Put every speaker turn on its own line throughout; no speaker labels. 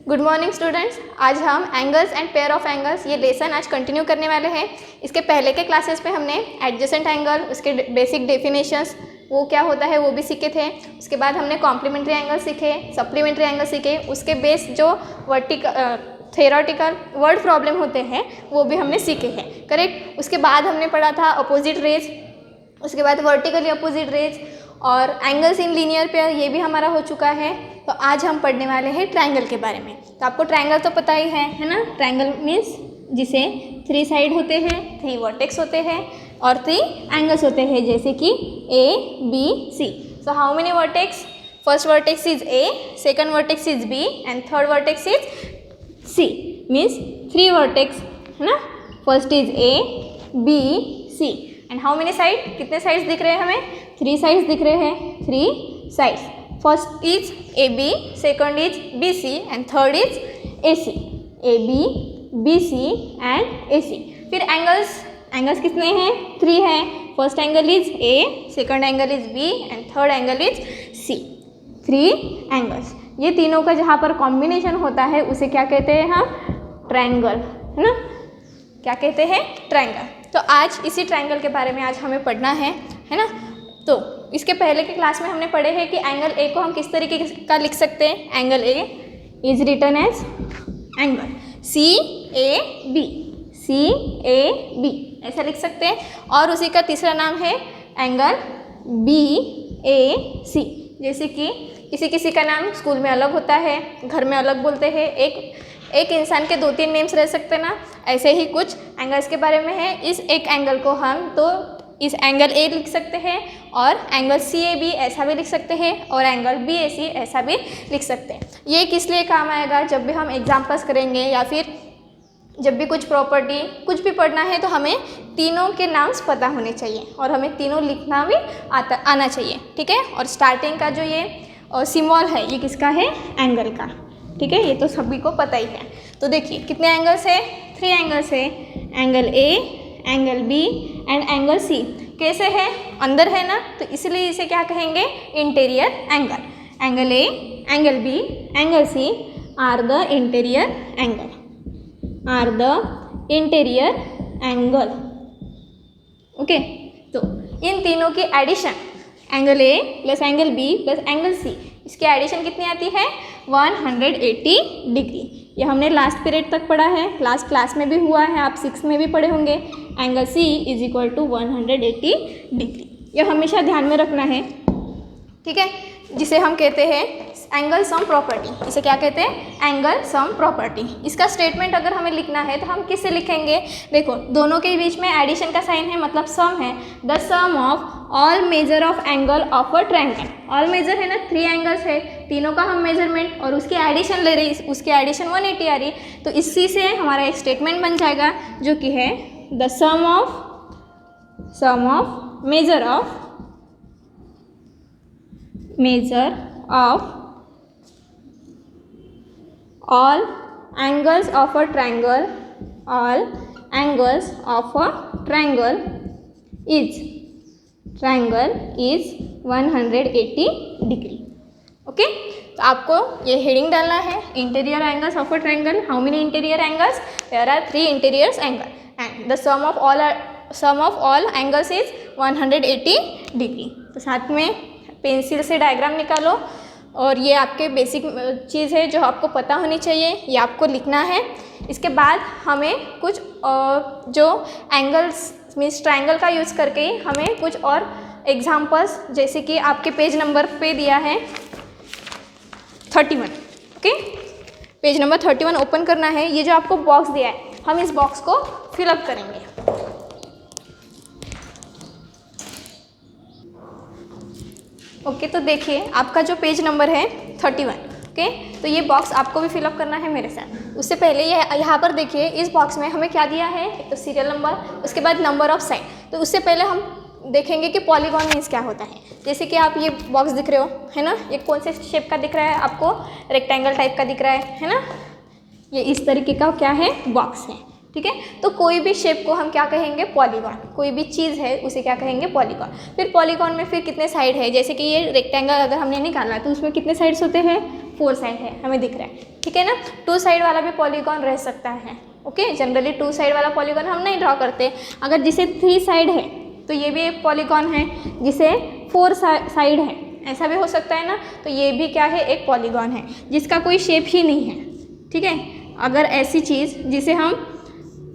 Good morning students. आज हम angles and pair of angles ये लेसन आज कंटिन्यू करने वाले हैं। इसके पहले के क्लासेस में हमने एडजेसेंट एंगल, उसके बेसिक डेफिनेशंस, वो क्या होता है वो भी सीखे थे। उसके बाद हमने कॉम्प्लीमेंट्री एंगल सीखे, सप्लीमेंट्री एंगल सीखे, उसके बेस जो थ्योरेटिकल वर्ड प्रॉब्लम होते हैं वो भी हमने सीखे हैं, करेक्ट। उसके बाद हमने पढ़ा था अपोजिट रेज, उसके बाद वर्टिकली अपोजिट रेज और एंगल्स इन लीनियर पेयर, ये भी हमारा हो चुका है। तो आज हम पढ़ने वाले हैं ट्रायंगल के बारे में। तो आपको ट्रायंगल तो पता ही है ना। ट्रायंगल मीन्स जिसे 3 साइड होते हैं, 3 वर्टेक्स होते हैं और 3 एंगल्स होते हैं, जैसे कि A, B, C। So how many vertex? First vertex is A, second vertex is B and third vertex is C। Means 3 vertex है ना। First is A, B, C and how many side? कितने sides दिख रहे हैं हमें? 3 sides दिख रहे हैं, 3 sides. First is AB, second is BC and third is AC। AB, BC and AC। फिर एंगल्स कितने हैं? 3 हैं। First angle is A, second angle is B and third angle is C। 3 angles, ये तीनों का जहाँ पर कॉम्बिनेशन होता है उसे क्या कहते हैं हम? ट्रायंगल, है ना। क्या कहते हैं? ट्रायंगल। तो आज इसी ट्रायंगल के बारे में आज हमें पढ़ना है ना। तो इसके पहले के क्लास में हमने पढ़े हैं कि एंगल ए को हम किस तरीके का लिख सकते हैं। Angle A is written as angle CAB, CAB ऐसा लिख सकते हैं। और उसी का तीसरा नाम है एंगल BAC। जैसे कि किसी का नाम स्कूल में अलग होता है, घर में अलग बोलते हैं। एक इंसान के 2-3 नेम्स रह सकते हैं ना, ऐसे ही कुछ एंगल्स के बारे में है। इस एक एंगल को हम तो इस एंगल A लिख सकते हैं और एंगल CAB ऐसा भी लिख सकते हैं और एंगल BAC ऐसा भी लिख सकते हैं। ये किस लिए काम आएगा? जब भी हम एग्जाम्पल्स करेंगे या फिर जब भी कुछ प्रॉपर्टी कुछ भी पढ़ना है तो हमें तीनों के नाम्स पता होने चाहिए और हमें तीनों लिखना भी आना चाहिए, ठीक है। और स्टार्टिंग का जो ये सिंबल है ये किसका है? एंगल का, ठीक है। ये तो सभी को पता ही है। तो देखिए कितने एंगल्स है? 3 एंगल्स है। Angle A, angle B and angle C। कैसे है? अंदर है ना, तो इसलिए इसे क्या कहेंगे? Interior angle. Angle A, angle B, angle C are the interior angle, are the interior angle, okay. तो इन तीनों की addition angle A plus angle B plus angle C, इसकी एडिशन कितनी आती है? 180 डिग्री। ये हमने लास्ट पीरियड तक पढ़ा है, लास्ट क्लास में भी हुआ है, आप 6 में भी पढ़े होंगे। Angle C is equal to 180 degree. ये हमेशा ध्यान में रखना है, ठीक है। जिसे हम कहते हैं एंगल सम प्रॉपर्टी। इसे क्या कहते हैं? Angle sum property. इसका स्टेटमेंट अगर हमें लिखना है तो हम किससे लिखेंगे? देखो दोनों के बीच में एडिशन का साइन है, मतलब सम है। The sum of all measure of angle of a triangle. All measure है ना, 3 एंगल्स है, तीनों का हम मेजरमेंट और उसकी एडिशन ले रही, उसकी एडिशन 180 आ रही। तो इसी से हमारा एक स्टेटमेंट बन जाएगा जो कि है the sum of measure of all angles of a triangle, all angles of a triangle is 180 degree, okay. तो आपको ये हेडिंग डालना है, interior angles of a triangle. How many interior angles? There are 3 interior angle and the sum of all angles is 180 degree. तो साथ में pencil से diagram निकालो और ये आपके बेसिक चीज़ है जो आपको पता होनी चाहिए, ये आपको लिखना है। इसके बाद हमें कुछ जो एंगल्स मीन्स ट्रायंगल का यूज़ करके हमें कुछ और एग्जांपल्स, जैसे कि आपके पेज नंबर पे दिया है 31, ओके। पेज नंबर 31 ओपन करना है। ये जो आपको बॉक्स दिया है, हम इस बॉक्स को फिलअप करेंगे। ओके तो देखिए आपका जो पेज नंबर है 31, ओके। तो ये बॉक्स आपको भी फिलअप करना है मेरे साथ। उससे पहले यहाँ पर देखिए इस बॉक्स में हमें क्या दिया है? एक तो सीरियल नंबर, उसके बाद नंबर ऑफ साइड। तो उससे पहले हम देखेंगे कि पॉलीगॉन मीन्स क्या होता है। जैसे कि आप ये बॉक्स दिख रहे हो, है ना, ये कौन से शेप का दिख रहा है आपको? रेक्टेंगल टाइप का दिख रहा है ना। ये इस तरीके का क्या है? बॉक्स है, ठीक है। तो कोई भी शेप को हम क्या कहेंगे? पॉलीगॉन। कोई भी चीज़ है उसे क्या कहेंगे? पॉलीगॉन। फिर पॉलीगॉन में फिर कितने साइड है? जैसे कि ये रेक्टेंगल अगर हमने निकाला तो उसमें कितने साइड्स होते हैं? 4 साइड है, हमें दिख रहा है, ठीक है ना। 2 साइड वाला भी पॉलीगॉन रह सकता है, ओके। जनरली 2 साइड वाला पॉलीगॉन हम नहीं ड्रॉ करते। अगर जिसे 3 साइड है तो ये भी एक पॉलीगॉन है, जिसे 4 साइड है ऐसा भी हो सकता है ना, तो ये भी क्या है, एक पॉलीगॉन है जिसका कोई शेप ही नहीं है, ठीक है। अगर ऐसी चीज़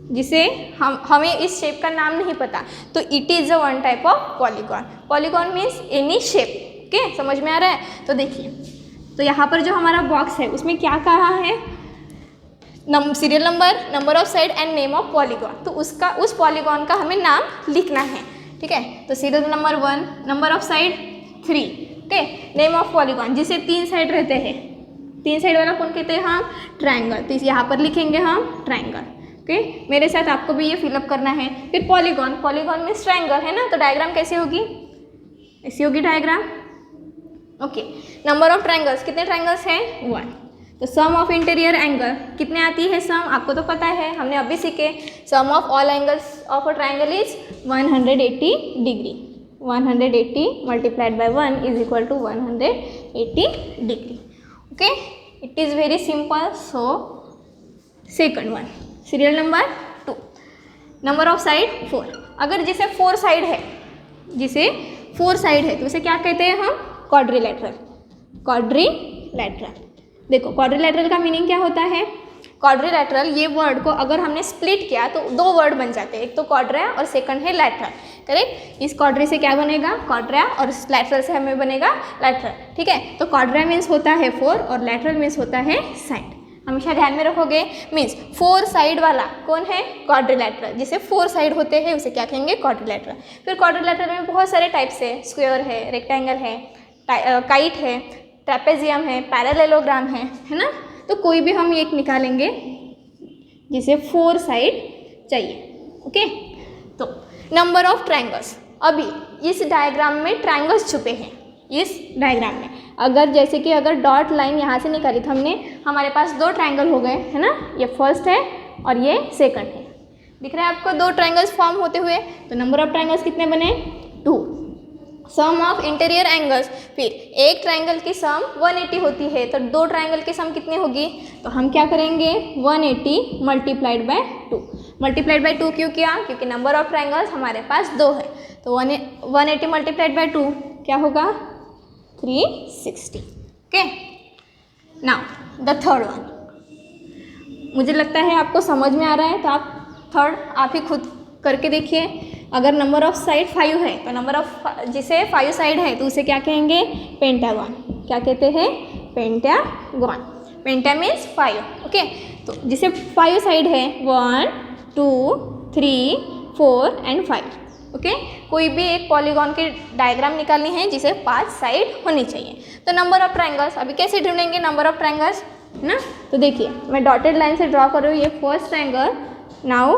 जिसे हमें इस शेप का नाम नहीं पता, तो it is a one type of polygon. Polygon means any shape, okay, समझ में आ रहा है। तो देखिए, तो यहाँ पर जो हमारा बॉक्स है उसमें क्या कहा है, serial number, number of side and name of polygon. तो उस पॉलीगॉन का हमें नाम लिखना है, ठीक है। तो serial number 1, number of side 3, okay. Name of polygon, जिसे 3 साइड रहते हैं, 3 साइड वाला कौन कहते हैं हम, ट्रायंगल। तो यहाँ पर लिखेंगे हम ट्रायंगल, ओके। मेरे साथ आपको भी ये फिलअप करना है। फिर पॉलीगॉन, पॉलीगॉन मीन्स ट्रायंगल है ना, तो डायग्राम कैसे होगी, ऐसी होगी diagram, okay. Number of triangles, कितने ट्रायंगल्स हैं, 1। तो सम ऑफ इंटीरियर एंगल, कितने आती है सम, आपको तो पता है, हमने अभी सीखे। Sum of all angles of a triangle is 180 degree. 180 multiplied by 1 is equal to 180 degree, okay. It is very simple. So second one, serial number 2, number of side 4। अगर जिसे 4 साइड है, तो उसे क्या कहते हैं हम, क्वाड्रिलेटरल। क्वाड्रिलेटरल, देखो क्वाड्रिलेटरल का मीनिंग क्या होता है। क्वाड्रिलेटरल, ये वर्ड को अगर हमने स्प्लिट किया तो 2 वर्ड बन जाते हैं, एक तो क्वाड्रा और सेकंड है लैटरल, करेक्ट। इस क्वाड्री से क्या बनेगा, क्वाड्रा, और इस लैटरल से हमें बनेगा लैटरल, ठीक है। तो क्वाड्रा मीन्स होता है 4 और लैटरल मीन्स होता है साइड, हमेशा ध्यान में रखोगे। मीन्स 4 साइड वाला कौन है, क्वाड्रिलेटरल। जिसे 4 साइड होते हैं उसे क्या कहेंगे, क्वाड्रिलेटरल। फिर क्वाड्रिलेटरल में बहुत सारे टाइप्स है, स्क्वायर है, रेक्टेंगल है, काइट है, ट्रेपेजियम है, पैरेललोग्राम है ना। तो कोई भी हम एक निकालेंगे जिसे 4 साइड चाहिए, ओके। तो नंबर ऑफ ट्रायंगल्स, अभी इस डायग्राम में ट्रायंगल्स छुपे हैं, इस डायग्राम में। अगर जैसे कि अगर डॉट लाइन यहाँ से निकाली तो हमने, हमारे पास 2 ट्रायंगल हो गए, है ना। ये फर्स्ट है और ये सेकंड है, दिख रहा है आपको 2 ट्रायंगल्स फॉर्म होते हुए। तो नंबर ऑफ ट्रायंगल्स कितने बने, 2। सम ऑफ इंटीरियर एंगल्स, फिर एक ट्रायंगल की सम 180 होती है, तो 2 ट्रायंगल की सम कितनी होगी, तो हम क्या करेंगे, 180 मल्टीप्लाइड बाय 2। मल्टीप्लाइड बाय 2 क्यों किया, क्योंकि नंबर ऑफ ट्रायंगल्स हमारे पास 2 है। तो 180 मल्टीप्लाइड बाय 2 क्या होगा, 360, okay. Now the third one, मुझे लगता है आपको समझ में आ रहा है, तो आप थर्ड आप ही खुद करके देखिए। अगर नंबर ऑफ साइड 5 है, तो नंबर ऑफ, जिसे 5 साइड है तो उसे क्या कहेंगे, पेंटागन। क्या कहते हैं, पेंटागन। पेंटा मीन्स 5, ओके। तो जिसे 5 साइड है, 1 2 3 4 एंड 5, ओके। कोई भी एक पॉलीगॉन की डायग्राम निकालनी है जिसे 5 साइड होनी चाहिए। तो नंबर ऑफ ट्रायंगल्स, अभी कैसे ढूंढेंगे नंबर ऑफ ट्रायंगल्स ना। तो देखिए, मैं डॉटेड लाइन से ड्रॉ कर रही हूँ, ये first triangle, now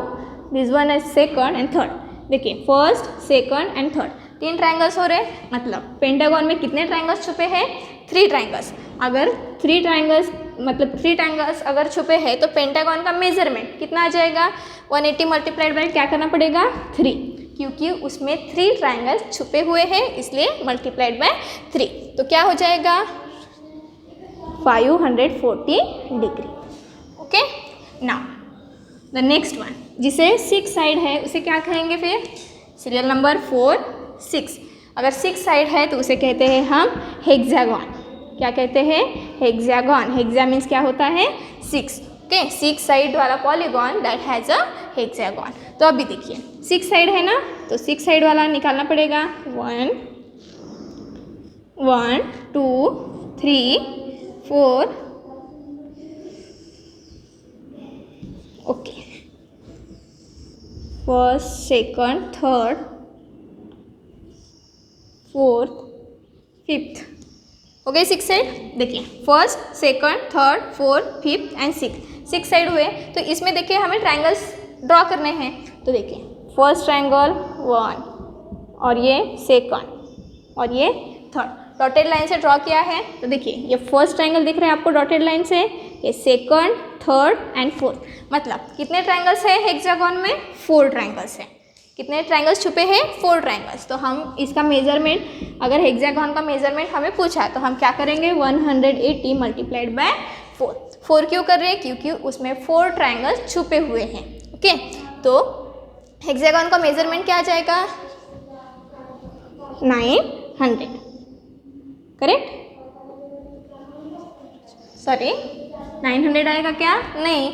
this one is second and third. देखिए, first second and third, 3 triangles हो रहे, मतलब पेंटागन में कितने ट्रायंगल्स छुपे हैं, 3 ट्रायंगल्स। अगर 3 ट्रायंगल्स, मतलब 3 ट्रायंगल्स अगर छुपे हैं, तो पेंटागन का मेजरमेंट कितना आ जाएगा, 180 मल्टीप्लाइड बाय क्या करना पड़ेगा, 3, क्योंकि उसमें 3 ट्रायंगल्स छुपे हुए हैं, इसलिए मल्टीप्लाइड बाय 3। तो क्या हो जाएगा, 540 degree, okay. Now the next one, जिसे 6 साइड है उसे क्या कहेंगे, फिर सीरियल नंबर 4 6। अगर 6 साइड है तो उसे कहते हैं हम हेक्सागन। क्या कहते हैं, हेक्सागन। हेक्सा मीन्स क्या होता है, 6, ओके। 6 साइड वाला polygon that has a hexagon. तो अभी देखिए, 6 साइड है ना, तो 6 साइड वाला निकालना पड़ेगा, 1 2 3 4, okay. First second third fourth fifth, okay. 6 side देखिए, first second third fourth fifth and 6 side हुए। तो इसमें देखिए हमें ट्रायंगल्स ड्रॉ करने हैं। तो देखिए, फर्स्ट ट्रायंगल 1, और ये सेकंड, और ये थर्ड, डॉटेड लाइन से ड्रॉ किया है। तो देखिए, ये फर्स्ट ट्रायंगल दिख रहा है आपको डॉटेड लाइन से, ये सेकंड थर्ड एंड फोर्थ, मतलब कितने ट्रायंगल्स है हेक्सागन में, 4 ट्रायंगल्स हैं, कितने ट्रायंगल्स छुपे हैं? 4 ट्रायंगल्स। तो हम इसका मेजरमेंट, अगर हेक्सागन का मेजरमेंट हमें पूछा तो हम क्या करेंगे? 180 मल्टीप्लाइड बाय 4। 4 क्यों कर रहे हैं? क्योंकि उसमें 4 ट्रायंगल्स छुपे हुए हैं। ओके, तो हेक्सागन का मेजरमेंट क्या आ जाएगा? 900। करेक्ट? सॉरी, 900 आएगा क्या? नहीं,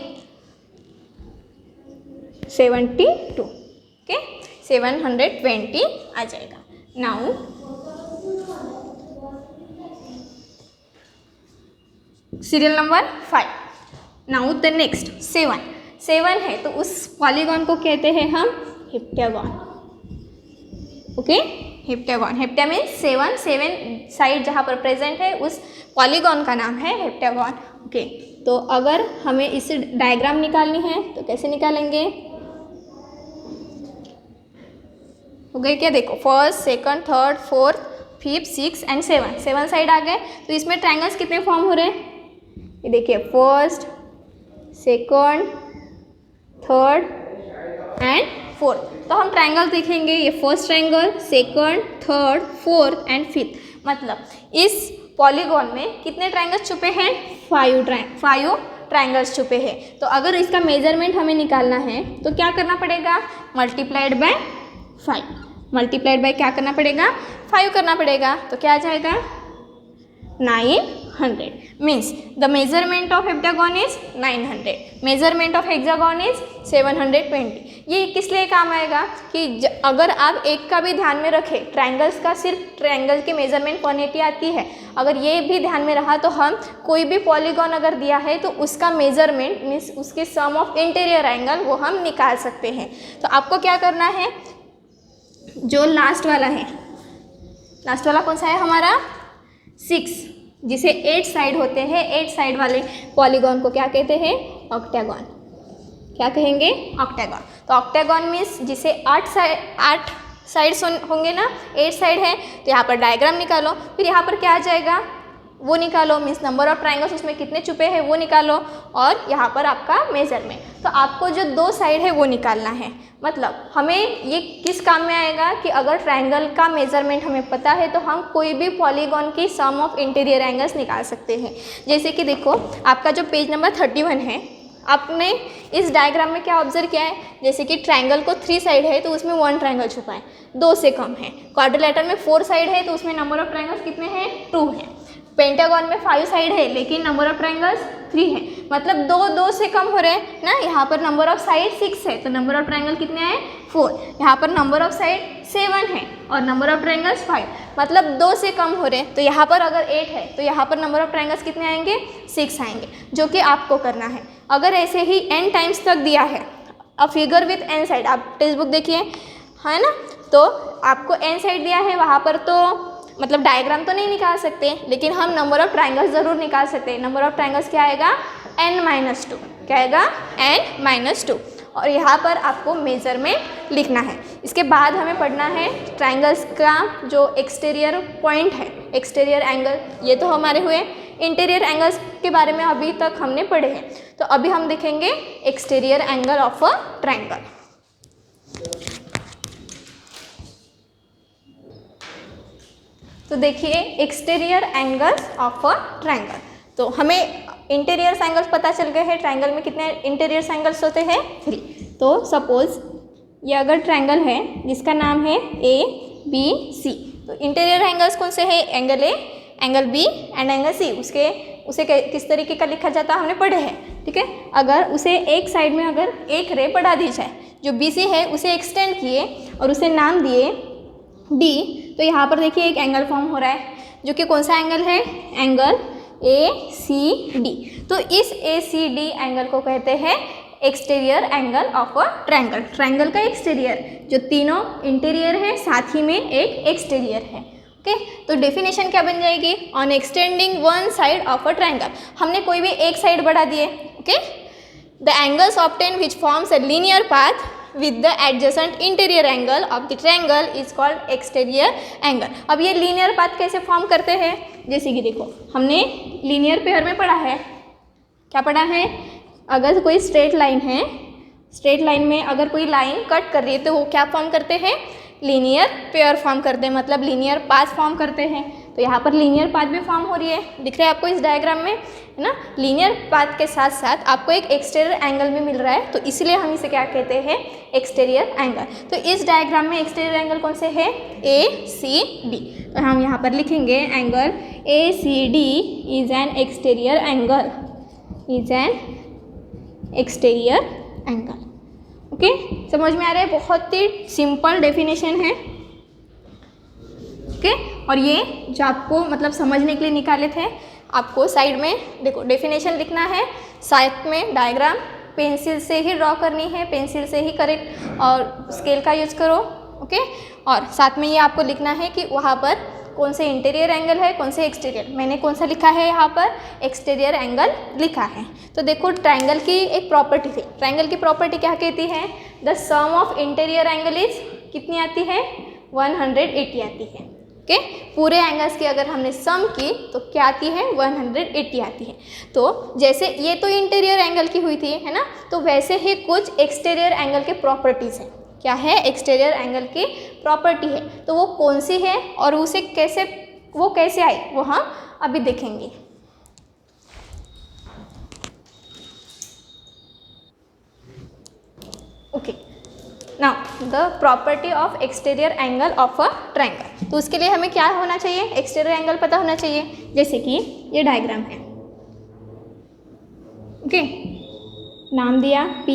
72। ओके, 720 आ जाएगा। Now serial number 5। Now the next 7 है तो उस पॉलीगॉन को कहते हैं हम heptagon. Okay, heptagon. Hepta means 7 side जहाँ पर प्रेजेंट है उस पॉलीगॉन का नाम है हेप्टागन। ओके, तो अगर हमें इस डायग्राम निकालनी है तो कैसे निकालेंगे? हो गए क्या? देखो, first, second, third, fourth, fifth, 6 and 7 side आ गए। तो इसमें ट्रायंगल्स कितने फॉर्म हो रहे हैं? ये देखिए, first, second, third and fourth. तो हम ट्रायंगल देखेंगे, ये first triangle, second, third, fourth and fifth. मतलब इस पॉलीगॉन में कितने ट्रायंगल्स छुपे हैं? 5 ट्रायंगल्स छुपे हैं। तो अगर इसका मेजरमेंट हमें निकालना है तो क्या करना पड़ेगा? Multiplied by 5। मल्टीप्लाइड बाय क्या करना पड़ेगा? 5 करना पड़ेगा। तो क्या आ जाएगा? 900। Means the measurement of heptagon is 900, measurement of hexagon is 720। ये किस लिए काम आएगा कि अगर आप एक का भी ध्यान में रखें, ट्रायंगल्स का सिर्फ ट्रायंगल की मेजरमेंट 180 आती है, अगर ये भी ध्यान में रहा तो हम कोई भी पॉलीगॉन अगर दिया है तो उसका मेजरमेंट मीन्स उसके सम ऑफ इंटीरियर एंगल वो हम निकाल सकते हैं। तो आपको क्या करना है? जो लास्ट वाला है, लास्ट वाला कौन सा है हमारा? 6, जिसे 8 साइड होते हैं, 8 साइड वाले पॉलीगॉन को क्या कहते हैं? ऑक्टागन। क्या कहेंगे? ऑक्टागन। तो ऑक्टागन मीन्स जिसे 8 साइड्स होंगे ना, 8 साइड है। तो यहाँ पर डायग्राम निकालो, फिर यहाँ पर क्या आ जाएगा वो निकालो, मीन्स नंबर ऑफ ट्रायंगल्स उसमें कितने छुपे हैं वो निकालो, और यहाँ पर आपका मेजरमेंट। तो आपको जो 2 साइड है वो निकालना है। मतलब हमें ये किस काम में आएगा कि अगर ट्रायंगल का मेजरमेंट हमें पता है तो हम कोई भी पॉलीगॉन की सम ऑफ इंटीरियर एंगल्स निकाल सकते हैं। जैसे कि देखो, आपका जो पेज नंबर 31 है, आपने इस डायग्राम में क्या ऑब्जर्व किया है? जैसे कि ट्रायंगल को 3 साइड है तो उसमें 1 ट्रायंगल छुपा है, 2 से कम है। क्वाड्रिलेटरल में 4 साइड है तो उसमें नंबर ऑफ ट्रायंगल्स कितने हैं? 2 हैं। पेंटागन में 5 साइड है लेकिन नंबर ऑफ ट्रायंगल्स 3 है। मतलब 2 से कम हो रहे हैं ना। यहाँ पर नंबर ऑफ साइड 6 है तो नंबर ऑफ ट्रायंगल कितने हैं? 4। यहाँ पर नंबर ऑफ साइड 7 है और नंबर ऑफ ट्रायंगल्स 5, मतलब 2 से कम हो रहे हैं। तो यहाँ पर अगर 8 है तो यहाँ पर नंबर ऑफ ट्रायंगल्स कितने आएंगे? 6 आएंगे, जो कि आपको करना है। अगर ऐसे ही n टाइम्स तक दिया है, a figure with n side, आप टेक्स्ट बुक देखिए, है ना, तो आपको n साइड दिया है, वहाँ पर तो मतलब डायग्राम तो नहीं निकाल सकते, लेकिन हम नंबर ऑफ ट्रायंगल्स ज़रूर निकाल सकते हैं। नंबर ऑफ ट्रायंगल्स क्या आएगा? n-2। क्या आएगा? n-2। और यहाँ पर आपको मेजरमेंट लिखना है। इसके बाद हमें पढ़ना है ट्रायंगल्स का जो एक्सटीरियर पॉइंट है, एक्सटीरियर एंगल। ये तो हमारे हुए। इंटीरियर एंगल्स के बारे में अभी तक हमने पढ़े हैं, तो अभी हम देखेंगे exterior angle of a triangle. तो देखिए, exterior angles of a triangle. तो हमें इंटीरियर एंगल्स पता चल गए हैं। ट्रायंगल में कितने इंटीरियर एंगल्स होते हैं? 3। तो सपोज ये अगर ट्रायंगल है जिसका नाम है ABC, तो इंटीरियर एंगल्स कौन से हैं? Angle A, angle B and angle C। उसे किस तरीके का लिखा जाता है हमने पढ़े हैं, ठीक है। अगर उसे एक साइड में अगर एक रे बढ़ा दी जाए, जो BC है उसे एक्सटेंड किए और उसे नाम दिए D, तो यहाँ पर देखिए एक एंगल फॉर्म हो रहा है, जो कि कौन सा एंगल है? Angle ACD। तो इस ACD एंगल को कहते हैं exterior angle of a triangle. Triangle का एक्सटीरियर, जो तीनों इंटीरियर है साथ ही में एक एक्सटीरियर है। ओके, तो डेफिनेशन क्या बन जाएगी? On extending one side of a triangle. हमने कोई भी एक साइड बढ़ा दिए, okay. The angles obtain which forms a linear path with the adjacent interior angle of the triangle is called exterior angle। अब ये लीनियर पाथ कैसे form करते हैं? जैसे कि देखो, हमने लीनियर पेयर में पढ़ा है, क्या पढ़ा है? अगर कोई स्ट्रेट लाइन है स्ट्रेट लाइन में अगर कोई लाइन कट कर रही है तो वो क्या फॉर्म करते हैं, लीनियर पेयर फॉर्म करते हैं, मतलब लीनियर पाथ फॉर्म करते हैं। तो यहाँ पर लीनियर पाथ भी फॉर्म हो रही है, दिख रहा है आपको इस डायग्राम में, है ना। लीनियर पाथ के साथ साथ आपको एक एक्सटीरियर एंगल भी मिल रहा है, तो इसलिए हम इसे क्या कहते हैं, एक्सटीरियर एंगल। तो इस डायग्राम में एक्सटीरियर एंगल कौन से है, ACD। तो हम यहाँ पर लिखेंगे angle ACD is an exterior angle, is an exterior angle. Okay, समझ में आ रहा है, बहुत ही सिंपल डेफिनेशन है। ओके, और ये जो आपको मतलब समझने के लिए निकाले थे, आपको साइड में देखो डेफिनेशन लिखना है, साथ में डायग्राम पेंसिल से ही ड्रॉ करनी है, पेंसिल से ही करेक्ट, और स्केल का यूज़ करो। ओके, और साथ में ये आपको लिखना है कि वहाँ पर कौन से इंटीरियर एंगल है, कौन से एक्सटीरियर। मैंने कौन सा लिखा है यहाँ पर, एक्सटीरियर एंगल लिखा है। तो देखो ट्रायंगल की एक प्रॉपर्टी थी, ट्रायंगल की प्रॉपर्टी क्या कहती है, the sum of interior angle is कितनी आती है, 180 आती है। ओके, पूरे एंगल्स की अगर हमने सम की तो क्या आती है, 180 आती है। तो जैसे ये तो इंटीरियर एंगल की हुई थी, है ना, तो वैसे ही कुछ एक्सटीरियर एंगल के प्रॉपर्टीज़ हैं। क्या है, एक्सटीरियर एंगल की प्रॉपर्टी है, तो वो कौन सी है और उसे कैसे, वो कैसे आई, वो हम अभी देखेंगे। Okay, now the property of exterior angle of a triangle. तो उसके लिए हमें क्या होना चाहिए, एक्सटीरियर एंगल पता होना चाहिए। जैसे कि ये डायग्राम है, ओके, नाम दिया P,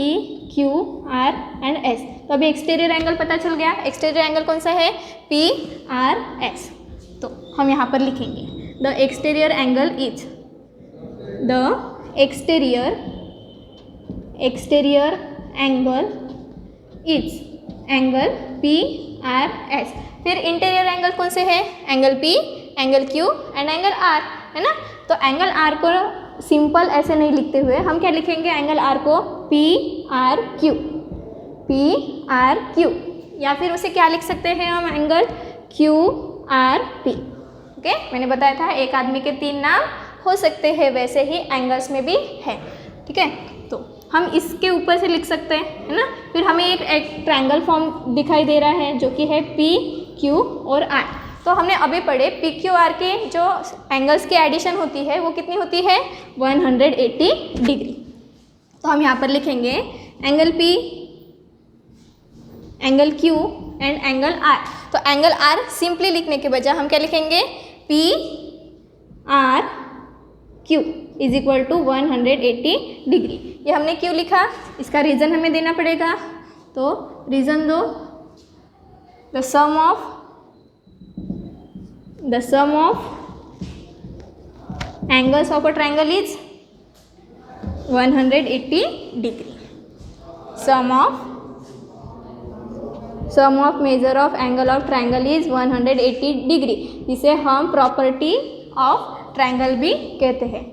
Q, R and S। तो अभी एक्सटीरियर एंगल पता चल गया, एक्सटीरियर एंगल कौन सा है, P, R, S। तो हम यहाँ पर लिखेंगे the exterior angle is, the exterior angle is angle P, R, S। फिर इंटीरियर एंगल कौन से है, angle P, angle Q and angle R, है ना। तो एंगल R को सिंपल ऐसे नहीं लिखते हुए हम क्या लिखेंगे, एंगल R को P, R, Q, P, R, Q, या फिर उसे क्या लिख सकते हैं हम, angle Q, R, P। Okay, मैंने बताया था एक आदमी के 3 नाम हो सकते हैं, वैसे ही एंगल्स में भी है। ठीक है, तो हम इसके ऊपर से लिख सकते हैं, है ना। फिर हमें एक ट्रायंगल फॉर्म दिखाई दे रहा है जो कि है P, Q और R। तो हमने अभी पढ़े P, Q, R के जो एंगल्स की एडिशन होती है वो कितनी होती है, 180 डिग्री। तो हम यहाँ पर लिखेंगे angle P, angle Q and angle R। तो एंगल R सिंपली लिखने के बजाय हम क्या लिखेंगे, P, R, Q is equal to 180 degree. ये हमने क्यों लिखा, इसका रीज़न हमें देना पड़ेगा। तो रीज़न दो, the sum of angles of a triangle is 180 degree. Sum of measure of angle of triangle is 180 degree, जिसे हम property of triangle भी कहते हैं,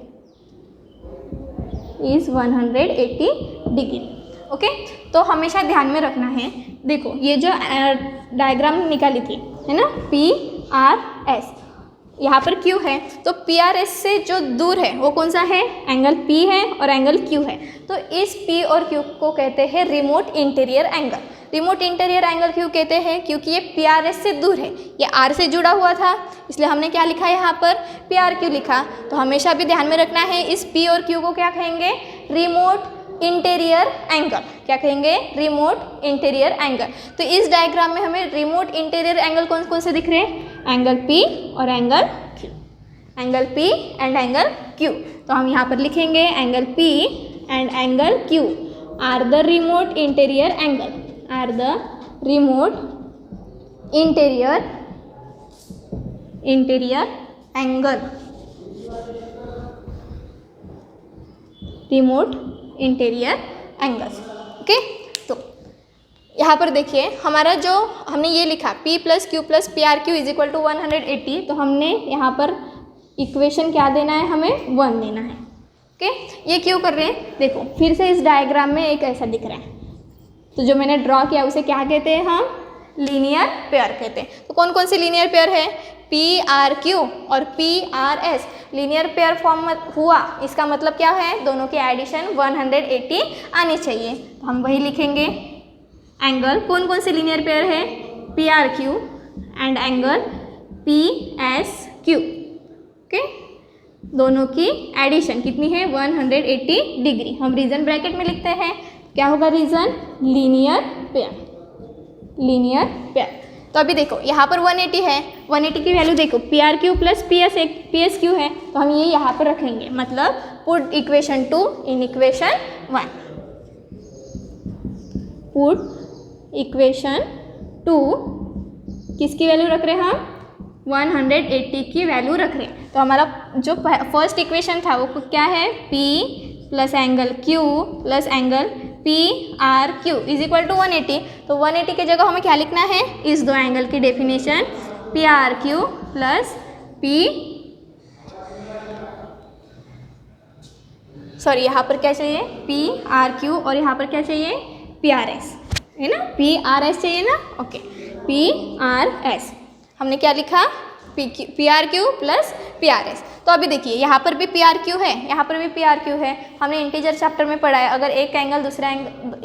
is 180 degree. ओके, तो हमेशा ध्यान में रखना है, देखो ये जो डायग्राम निकाली थी, है ना, P, R, S, यहाँ पर Q है, तो P, R, S से जो दूर है वो कौन सा है, एंगल P है और एंगल Q है। तो इस P और Q को कहते हैं remote interior angle. Remote interior angle क्यों कहते हैं, क्योंकि ये P, R, S से दूर है, ये R से जुड़ा हुआ था, इसलिए हमने क्या लिखा है यहाँ पर, P, R, Q लिखा। तो हमेशा भी ध्यान में रखना है, इस P और Q को क्या कहेंगे, रिमोट इंटीरियर एंगल। क्या कहेंगे, रिमोट इंटीरियर एंगल। तो इस डायग्राम में हमें रिमोट इंटीरियर एंगल कौन कौन से दिख रहे हैं, एंगल P और angle Q, angle P and angle Q। तो हम यहाँ पर लिखेंगे angle P and angle Q are the remote interior angle, are the remote interior angle, remote interior angles. Okay, तो यहाँ पर देखिए हमारा जो हमने ये लिखा P plus Q plus PR Q is equal to 180, तो हमने यहाँ पर इक्वेशन क्या देना है, हमें 1 देना है। ओके, ये क्यों कर रहे हैं, देखो फिर से इस डायग्राम में एक ऐसा दिख रहा है, तो जो मैंने ड्रॉ किया उसे क्या कहते हैं हम, लीनियर पेयर कहते हैं। तो कौन कौन से लीनियर पेयर है, PRQ और PRS लीनियर पेयर फॉर्म हुआ, इसका मतलब क्या है, दोनों की एडिशन 180 आनी चाहिए। तो हम वही लिखेंगे। एंगल कौन कौन से लीनियर पेयर है, PRQ and angle PSQ। Okay, दोनों की एडिशन कितनी है, 180 डिग्री। हम रीजन ब्रैकेट में लिखते हैं, क्या होगा reason, linear pair, linear pair. तो अभी देखो यहाँ पर 180 है, 180 की वैल्यू देखो PRQ प्लस PSQ है, तो हम ये यहाँ पर रखेंगे, मतलब put equation 2 in equation 1, put equation 2 किसकी वैल्यू रख रहे हैं हम, 180 की वैल्यू रख रहे हैं। तो हमारा जो फर्स्ट इक्वेशन था वो क्या है, P plus angle Q plus angle PRQ is equal to 180। तो 180 की जगह हमें क्या लिखना है, इस दो एंगल की डेफिनेशन PRQ प्लस यहाँ पर क्या चाहिए, PRQ और यहाँ पर क्या चाहिए, PRS है ना, PRS चाहिए ना, ओके, PRS हमने क्या लिखा, PRQ प्लस PRS। तो अभी देखिए यहाँ पर भी PRQ है, यहाँ पर भी PRQ है, हमने इंटीजर चैप्टर में पढ़ा है, अगर एक एंगल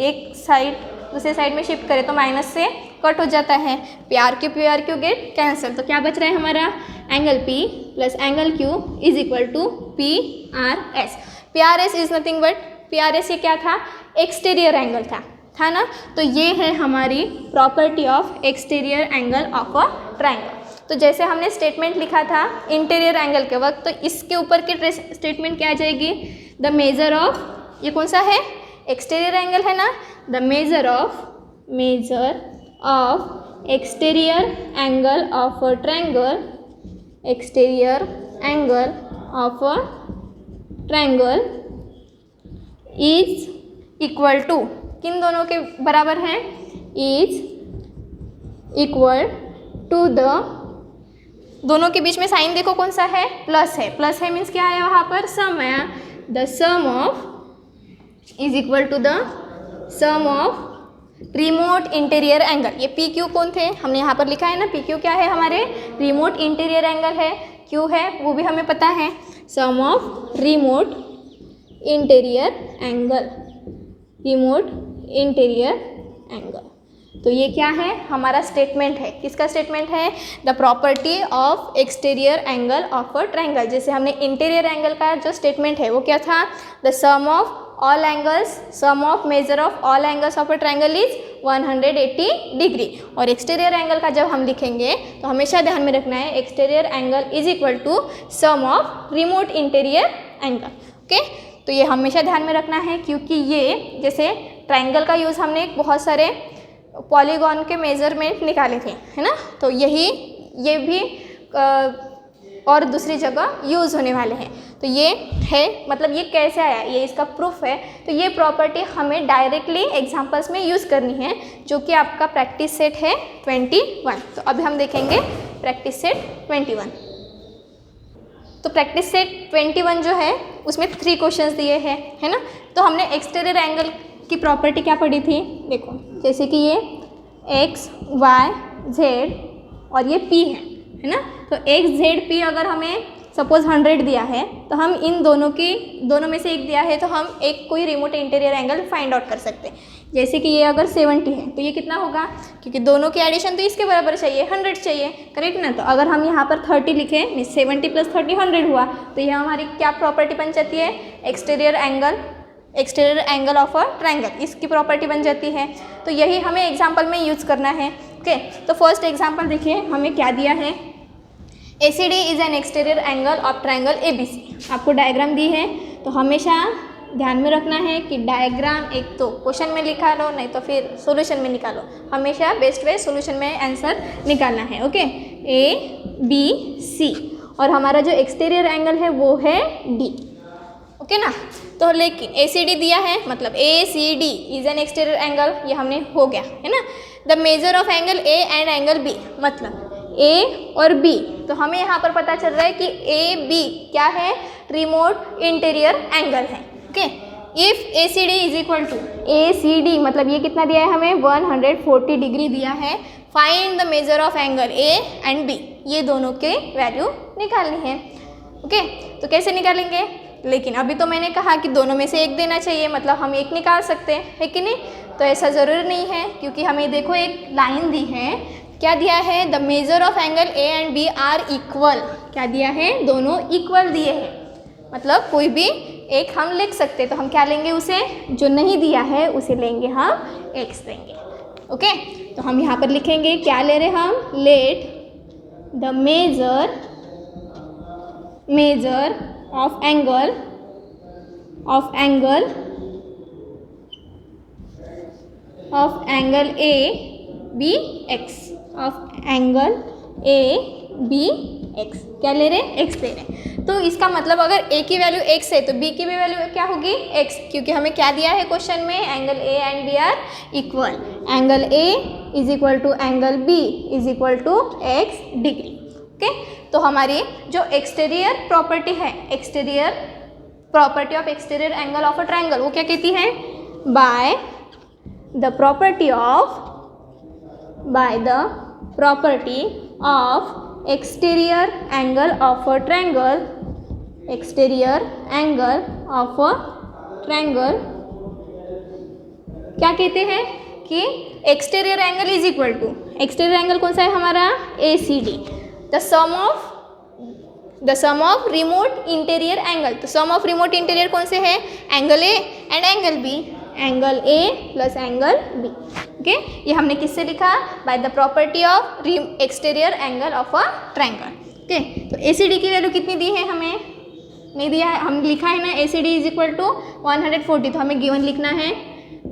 एक साइड दूसरे साइड में शिफ्ट करें तो माइनस से कट हो जाता है, PRQ गेट कैंसिल। तो क्या बच रहा है हमारा, angle P plus angle Q is equal to PRS। PRS is nothing but, PRS ये क्या था, एक्सटीरियर एंगल था ना। तो ये है हमारी property of exterior angle of a triangle. तो जैसे हमने स्टेटमेंट लिखा था इंटीरियर एंगल के वक्त, तो इसके ऊपर की स्टेटमेंट क्या आ जाएगी, द मेजर ऑफ, ये कौन सा है, एक्सटीरियर एंगल है ना, the measure of exterior angle of a triangle, exterior angle of a triangle is equal to, किन दोनों के बराबर है, इज इक्वल टू द, दोनों के बीच में साइन देखो कौन सा है, प्लस है, प्लस है मीन्स क्या है, वहाँ पर सम है, the sum of is equal to the sum of remote interior angle. ये PQ कौन थे, हमने यहाँ पर लिखा है ना, PQ क्या है, हमारे रिमोट इंटीरियर एंगल है, Q है वो भी हमें पता है, sum of remote interior angle, remote interior angle. तो ये क्या है, हमारा स्टेटमेंट है, किसका स्टेटमेंट है, the property of exterior angle of a triangle. जैसे हमने इंटीरियर एंगल का जो स्टेटमेंट है वो क्या था, the sum of all angles, sum of measure of all angles of a triangle is 180 degree. और एक्सटीरियर एंगल का जब हम लिखेंगे तो हमेशा ध्यान में रखना है, exterior angle is equal to sum of remote interior angle. Okay, तो ये हमेशा ध्यान में रखना है, क्योंकि ये जैसे ट्रायंगल का यूज़ हमने बहुत सारे पॉलीगॉन के मेजरमेंट निकाले थे, है ना, तो ये भी और दूसरी जगह यूज़ होने वाले हैं। तो ये है, मतलब ये कैसे आया, ये इसका प्रूफ है। तो ये प्रॉपर्टी हमें डायरेक्टली एग्जांपल्स में यूज़ करनी है, जो कि आपका प्रैक्टिस सेट है 21। तो अभी हम देखेंगे प्रैक्टिस सेट 21। तो प्रैक्टिस सेट 21 जो है उसमें 3 क्वेश्चंस दिए हैं, है ना। तो हमने एक्सटीरियर एंगल की प्रॉपर्टी क्या पढ़ी थी, देखो जैसे कि ये x, y, z और ये p है ना। तो x, z, p अगर हमें सपोज 100 दिया है, तो हम इन दोनों में से एक दिया है, तो हम एक कोई remote interior angle find out कर सकते हैं। जैसे कि ये अगर 70 है तो ये कितना होगा, क्योंकि दोनों की एडिशन तो इसके बराबर चाहिए, 100 चाहिए, करेक्ट ना। तो अगर हम यहाँ पर 30 लिखें, मीन 70 प्लस 30 100 हुआ, तो ये हमारी क्या प्रॉपर्टी बन जाती है, exterior angle of a triangle, इसकी प्रॉपर्टी बन जाती है। तो यही हमें एग्जाम्पल में यूज़ करना है। ओके, तो फर्स्ट एग्जाम्पल देखिए, हमें क्या दिया है, ACD is an exterior angle of triangle ABC। आपको डायग्राम दी है, तो हमेशा ध्यान में रखना है कि डायग्राम एक तो क्वेश्चन में लिखा लो, नहीं तो फिर सॉल्यूशन में निकालो, हमेशा बेस्ट वे सॉल्यूशन में आंसर निकालना है। ओके, ABC और हमारा जो एक्सटीरियर एंगल है वो है D। ओके ना। तो लेकिन ACD दिया है, मतलब ACD is an exterior angle, ये हमने हो गया है ना। The measure of angle A and angle B, मतलब A और B, तो हमें यहाँ पर पता चल रहा है कि AB क्या है, रिमोट इंटीरियर एंगल है। Okay, if ACD is equal to ACD, मतलब ये कितना दिया है हमें, 140 डिग्री दिया है। Find the measure of angle A and B, ये दोनों के वैल्यू निकालनी है। ओके, तो कैसे निकालेंगे? लेकिन अभी तो मैंने कहा कि दोनों में से एक देना चाहिए, मतलब हम एक निकाल सकते हैं, है कि नहीं? तो ऐसा ज़रूरी नहीं है, क्योंकि हमें देखो एक लाइन दी है, क्या दिया है? The measure of angle A and B are equal. क्या दिया है? दोनों इक्वल दिए हैं, मतलब कोई भी एक हम लिख सकते हैं। तो हम क्या लेंगे? उसे जो नहीं दिया है उसे लेंगे हम एक्स लेंगे। ओके, तो हम यहाँ पर लिखेंगे, क्या ले रहे हम? Let the measure of angle A B X, of angle A B X. क्या ले रहे हैं? एक्स ले रहे हैं। तो इसका मतलब अगर ए की वैल्यू एक्स है तो बी की भी वैल्यू क्या होगी? एक्स, क्योंकि हमें क्या दिया है क्वेश्चन में? Angle A and B are equal. Angle A is equal to angle B is equal to X degree. Okay, तो हमारी जो एक्सटीरियर प्रॉपर्टी है, exterior property of exterior angle of a triangle, वो क्या कहती है? By the property of exterior angle of a triangle, क्या कहते हैं? कि exterior angle is equal to, exterior angle कौन सा है हमारा? ACD, the sum of remote interior angle. तो सम ऑफ रिमोट इंटीरियर कौन से है? Angle A and angle B, angle A plus angle B. Okay, ये हमने किससे लिखा? By the property of exterior angle of a triangle. Okay, तो ACD की वैल्यू कितनी दी है? हमें नहीं दिया है, हम लिखा है ना ACD इज इक्वल टू 140, तो हमें गिवन लिखना है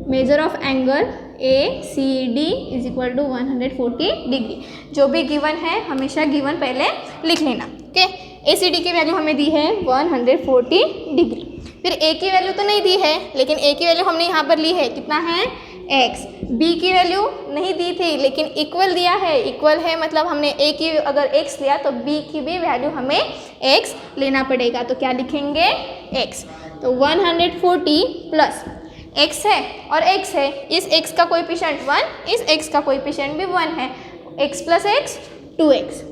measure of angle ACD is equal to 140 degree. जो भी गिवन है हमेशा गिवन पहले लिख लेना। ओके, ACD की वैल्यू हमें दी है 140 डिग्री। फिर A की वैल्यू तो नहीं दी है, लेकिन A की वैल्यू हमने यहाँ पर ली है, कितना है? x। B की वैल्यू नहीं दी थी, लेकिन इक्वल दिया है। इक्वल है मतलब हमने A की अगर x लिया तो B की भी वैल्यू हमें x लेना पड़ेगा। तो क्या लिखेंगे? x। तो 140 प्लस x है और x है, इस x का कोएफिशिएंट 1, इस x का कोएफिशिएंट भी 1 है। x प्लस x 2x,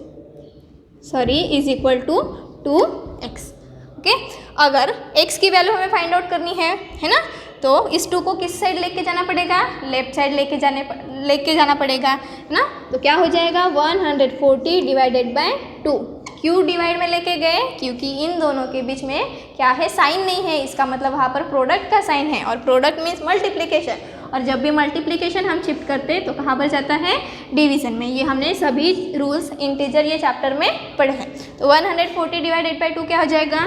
sorry, is equal to 2x। Okay, अगर x की वैल्यू हमें फाइंड आउट करनी है ना, तो इस 2 को किस साइड लेके जाना पड़ेगा? लेफ्ट साइड लेके जाना पड़ेगा, है ना। तो क्या हो जाएगा? 140 डिवाइडेड बाय 2। क्यों डिवाइड में लेके गए? क्योंकि इन दोनों के बीच में क्या है? साइन नहीं है, इसका मतलब वहाँ पर प्रोडक्ट का साइन है, और प्रोडक्ट मीन्स मल्टीप्लिकेशन। और जब भी मल्टीप्लिकेशन हम शिफ्ट करते हैं तो कहाँ पर जाता है? डिवीज़न में। ये हमने सभी रूल्स इंटीजर ये चैप्टर में पढ़े हैं। तो 140 डिवाइडेड बाई 2 क्या हो जाएगा?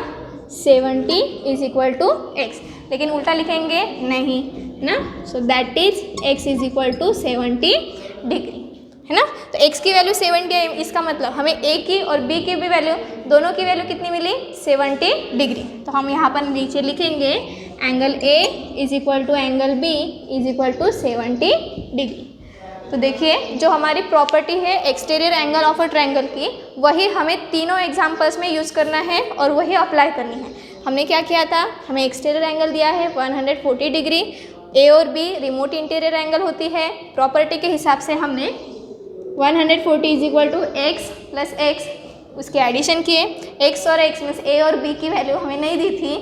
70 इज इक्वल टू x। लेकिन उल्टा लिखेंगे नहीं, है ना। So that is x is equal to 70 degree, है ना। तो x की वैल्यू 70 है, इसका मतलब हमें a की और b की भी वैल्यू, दोनों की वैल्यू कितनी मिली? 70 डिग्री। तो हम यहाँ पर नीचे लिखेंगे angle a is equal to angle b is equal to 70 degree. तो देखिए जो हमारी प्रॉपर्टी है exterior angle of a triangle की, वही हमें तीनों एग्जाम्पल्स में यूज़ करना है और वही अप्लाई करनी है। हमने क्या किया था? हमें एक्सटीरियर एंगल दिया है 140 डिग्री, a और b रिमोट इंटीरियर एंगल होती है। प्रॉपर्टी के हिसाब से हमने 140 is equal to X plus X, उसके एडिशन किए। x और x में से a और b की वैल्यू हमें नहीं दी थी,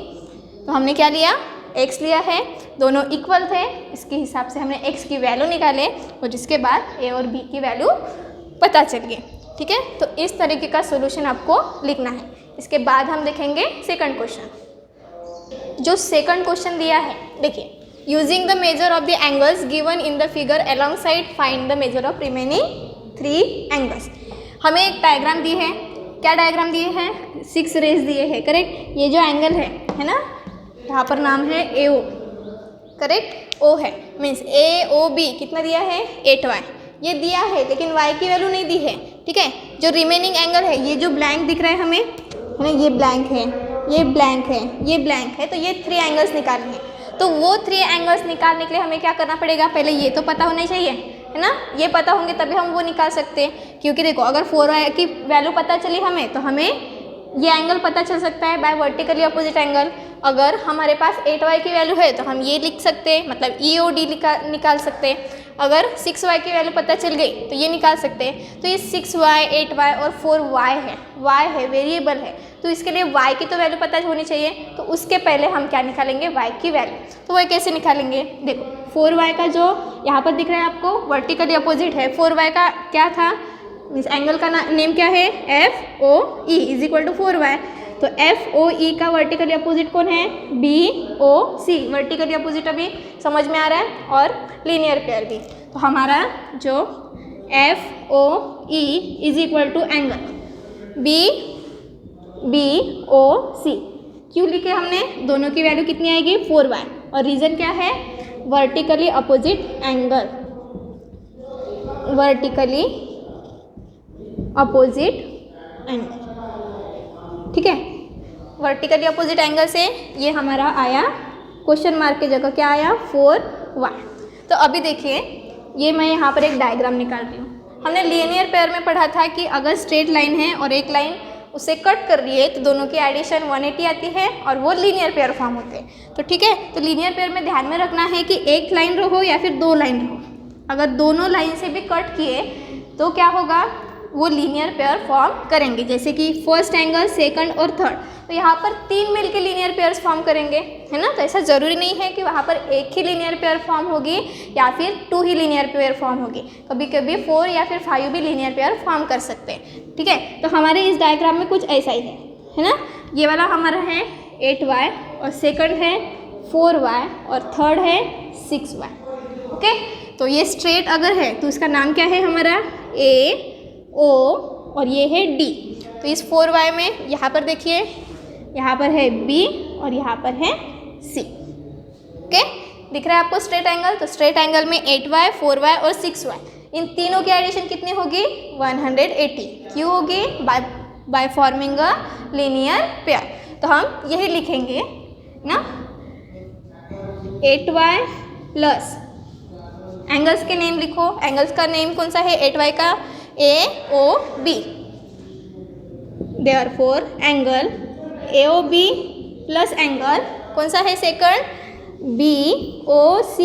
तो हमने क्या लिया? x लिया है, दोनों इक्वल थे, इसके हिसाब से हमने x की वैल्यू निकाले और जिसके बाद a और b की वैल्यू पता चल गई। ठीक है, तो इस तरीके का सोल्यूशन आपको लिखना है। इसके बाद हम देखेंगे सेकंड क्वेश्चन। जो सेकंड क्वेश्चन दिया है, देखिए, using the measure of the angles given in the figure along side find the measure of remaining 3 angles. हमें एक डायग्राम दी है। क्या डायग्राम दिए हैं? 6 रेज दिए हैं, करेक्ट। ये जो एंगल है ना, यहाँ पर नाम है AO, करेक्ट। O है, मीन्स AOB कितना दिया है? 8y ये दिया है, लेकिन y की वैल्यू नहीं दी है। ठीक है, जो रिमेनिंग एंगल है, ये जो ब्लैंक दिख रहा है हमें, है ना, ये ब्लैंक है, ये ब्लैंक है, ये ब्लैंक है, तो ये 3 एंगल्स निकालने हैं। तो वो 3 एंगल्स निकालने के लिए हमें क्या करना पड़ेगा? पहले ये तो पता होना चाहिए, है ना। ये पता होंगे तभी हम वो निकाल सकते हैं, क्योंकि देखो अगर 4y की वैल्यू पता चली हमें, तो हमें ये एंगल पता चल सकता है बाय वर्टिकली अपोजिट एंगल। अगर हमारे पास 8y की वैल्यू है तो हम ये लिख सकते हैं, मतलब EOD निकाल सकते हैं। अगर 6y की वैल्यू पता चल गई तो ये निकाल सकते हैं। तो ये 6y 8y और 4y है, y है, वेरिएबल है, तो इसके लिए y की तो वैल्यू पता होनी चाहिए। तो उसके पहले हम क्या निकालेंगे, y की वैल्यू। तो वो कैसे निकालेंगे, देखो 4y का जो यहाँ पर दिख रहा है आपको वर्टिकली अपोजिट है, 4y का क्या था, इस एंगल का नेम क्या है, FOE is equal to 4y। तो FOE का वर्टिकली अपोजिट कौन है, BOC। वर्टिकली अपोजिट अभी समझ में आ रहा है, और लीनियर पेयर भी। तो हमारा जो FOE is equal to angle BOC क्यों लिखे हमने, दोनों की वैल्यू कितनी आएगी 4y, और रीज़न क्या है, vertically opposite angle, vertically opposite angle, ठीक है। वर्टिकली अपोजिट एंगल से ये हमारा आया क्वेश्चन मार्क की जगह क्या आया 4y। तो अभी देखिए ये मैं यहाँ पर एक डायग्राम निकाल रही हूँ। हमने लीनियर पेयर में पढ़ा था कि अगर स्ट्रेट लाइन है और एक लाइन उसे कट कर रही है तो दोनों की एडिशन 180 आती है और वो लीनियर पेयर फॉर्म होते हैं। तो ठीक है, तो लीनियर पेयर में ध्यान में रखना है कि एक लाइन रहो या फिर दो लाइन रहो, अगर दोनों लाइन से भी कट किए तो क्या होगा, वो लीनियर पेयर फॉर्म करेंगे, जैसे कि फर्स्ट एंगल, सेकंड और थर्ड। तो यहाँ पर 3 मिलके लीनियर पेयर्स फॉर्म करेंगे, है ना। तो ऐसा ज़रूरी नहीं है कि वहाँ पर एक ही लीनियर पेयर फॉर्म होगी या फिर 2 ही लीनियर पेयर फॉर्म होगी, कभी कभी 4 या फिर 5 भी लीनियर पेयर फॉर्म कर सकते हैं, ठीक है। तो हमारे इस डायग्राम में कुछ ऐसा ही है ना। ये वाला हमारा है 8y और सेकंड है 4y और थर्ड है 6y, ओके। तो ये स्ट्रेट अगर है तो इसका नाम क्या है हमारा AO और ये है D। तो इस 4y में यहाँ पर देखिए, यहाँ पर है B और यहाँ पर है C, ओके। दिख रहा है आपको स्ट्रेट एंगल। तो स्ट्रेट एंगल में 8y 4y और 6y, इन तीनों की एडिशन कितनी होगी 180। क्यों होगी, by forming a linear pair. तो हम यही लिखेंगे ना, 8y प्लस एंगल्स के नेम लिखो, एंगल्स का नेम कौन सा है 8y का AOB, therefore angle AOB plus angle कौन सा है सेकंड BOC,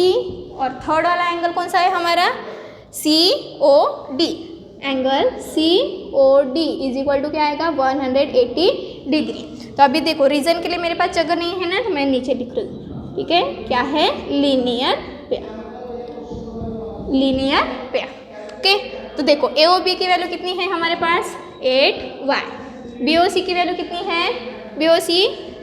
और थर्ड वाला एंगल कौन सा है हमारा COD। Angle COD is equal to क्या आएगा 180 डिग्री। तो अभी देखो रीजन के लिए मेरे पास जगह नहीं है ना, तो मैं नीचे लिख रही हूँ, ठीक है। क्या है, linear pair, linear pair, okay. तो देखो AOB की वैल्यू कितनी है हमारे पास 8y, BOC की वैल्यू कितनी है, BOC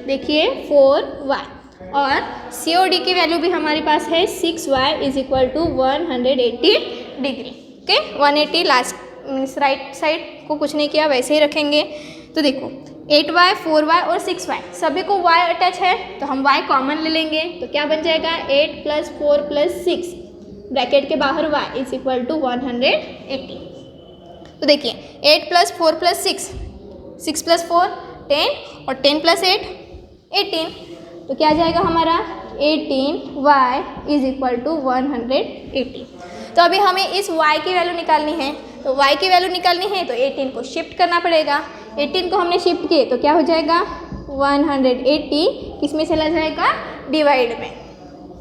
देखिए 4y, और COD की वैल्यू भी हमारे पास है 6y is equal to 180 degree, okay. 180 last means right side को कुछ नहीं किया, वैसे ही रखेंगे। तो देखो 8y 4y और 6y सभी को y अटैच है, तो हम y कॉमन ले लेंगे। तो क्या बन जाएगा 8 + 4 + 6 ब्रैकेट के बाहर y इज इक्वल टू 180। तो देखिए 8 + 4 + 6, 6 + 4 10 और 10 + 8 18। तो क्या आ जाएगा हमारा 18y इज इक्वल टू 180। तो अभी हमें इस y की वैल्यू निकालनी है। तो y की वैल्यू निकालनी है तो 18 को शिफ्ट करना पड़ेगा। 18 को हमने शिफ्ट किए तो क्या हो जाएगा 180 किस में चला जाएगा, डिवाइड में,